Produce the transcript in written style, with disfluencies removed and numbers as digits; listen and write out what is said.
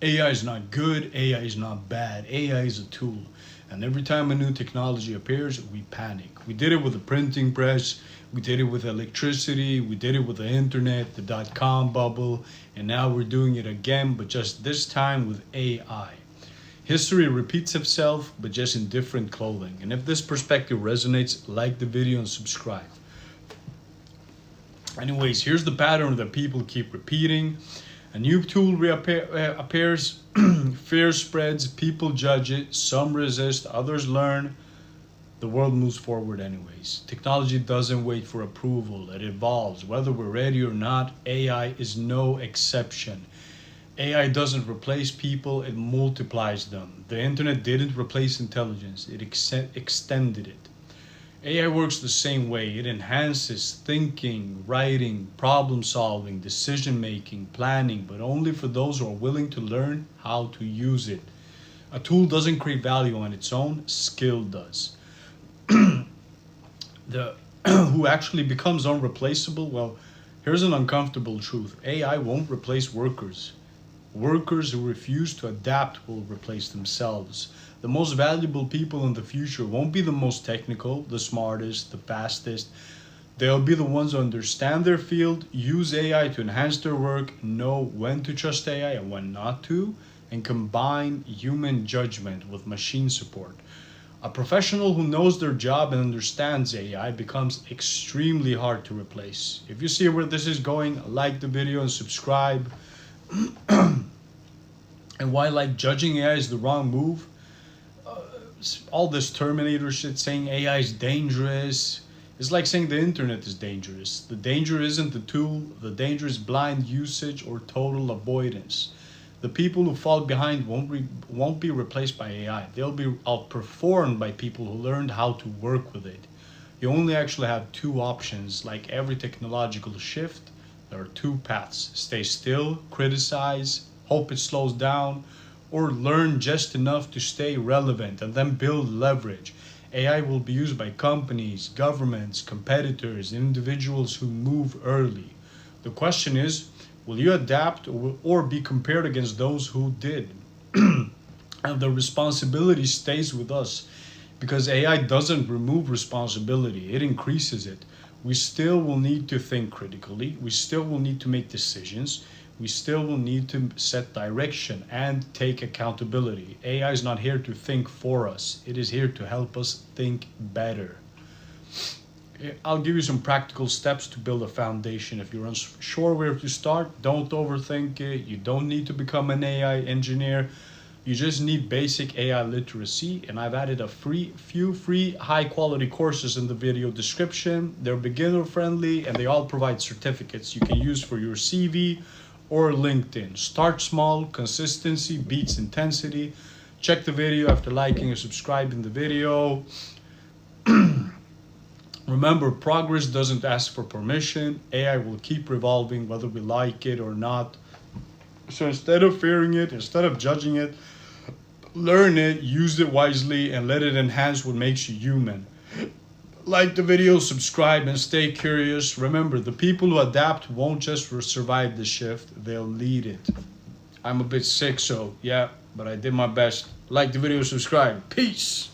AI is not good, AI is not bad, AI is a tool. And every time a new technology appears, we panic. We did it with the printing press, we did it with electricity, we did it with the internet, the dot-com bubble, and now we're doing it again, but just this time with AI. History repeats itself, but just in different clothing. And if this perspective resonates, like the video and subscribe. Anyways, here's the pattern that people keep repeating. A new tool appears, fear spreads, people judge it, some resist, others learn. The world moves forward anyways. Technology doesn't wait for approval, it evolves. Whether we're ready or not, AI is no exception. AI doesn't replace people, it multiplies them. The internet didn't replace intelligence, it extended it. AI works the same way. It enhances thinking, writing, problem solving, decision making, planning, but only for those who are willing to learn how to use it. A tool doesn't create value on its own, skill does. Who actually becomes unreplaceable? Well, here's an uncomfortable truth. AI won't replace workers. Workers who refuse to adapt will replace themselves. The most valuable people in the future won't be the most technical, the smartest, the fastest. They'll be the ones who understand their field, use AI to enhance their work, know when to trust AI and when not to, and combine human judgment with machine support. A professional who knows their job and understands AI becomes extremely hard to replace. If you see where this is going, like the video and subscribe. And why like judging AI is the wrong move? All this Terminator shit saying AI is dangerous. It's like saying the internet is dangerous. The danger isn't the tool, the danger is blind usage or total avoidance. The people who fall behind won't be replaced by AI. They'll be outperformed by people who learned how to work with it. You only actually have two options. Like every technological shift, there are two paths. Stay still, criticize, hope it slows down, or learn just enough to stay relevant and then build leverage. AI will be used by companies, governments, competitors, individuals who move early. The question is, will you adapt or be compared against those who did? And the responsibility stays with us because AI doesn't remove responsibility, it increases it. We still will need to think critically, we still will need to make decisions, we still will need to set direction and take accountability. AI is not here to think for us, it is here to help us think better. I'll give you some practical steps to build a foundation. If you're unsure where to start, don't overthink it. You don't need to become an AI engineer. You just need basic AI literacy, and I've added a few free high-quality courses in the video description. They're beginner-friendly, and they all provide certificates you can use for your CV or LinkedIn. Start small, consistency beats intensity. Check the video after liking or subscribing the video. Remember, progress doesn't ask for permission. AI will keep revolving whether we like it or not. So instead of fearing it, instead of judging it, learn it, use it wisely, and let it enhance what makes you human. Like the video, subscribe, and stay curious. Remember, the people who adapt won't just survive the shift, they'll lead it. I'm a bit sick, so yeah, but I did my best. Like the video, subscribe. Peace!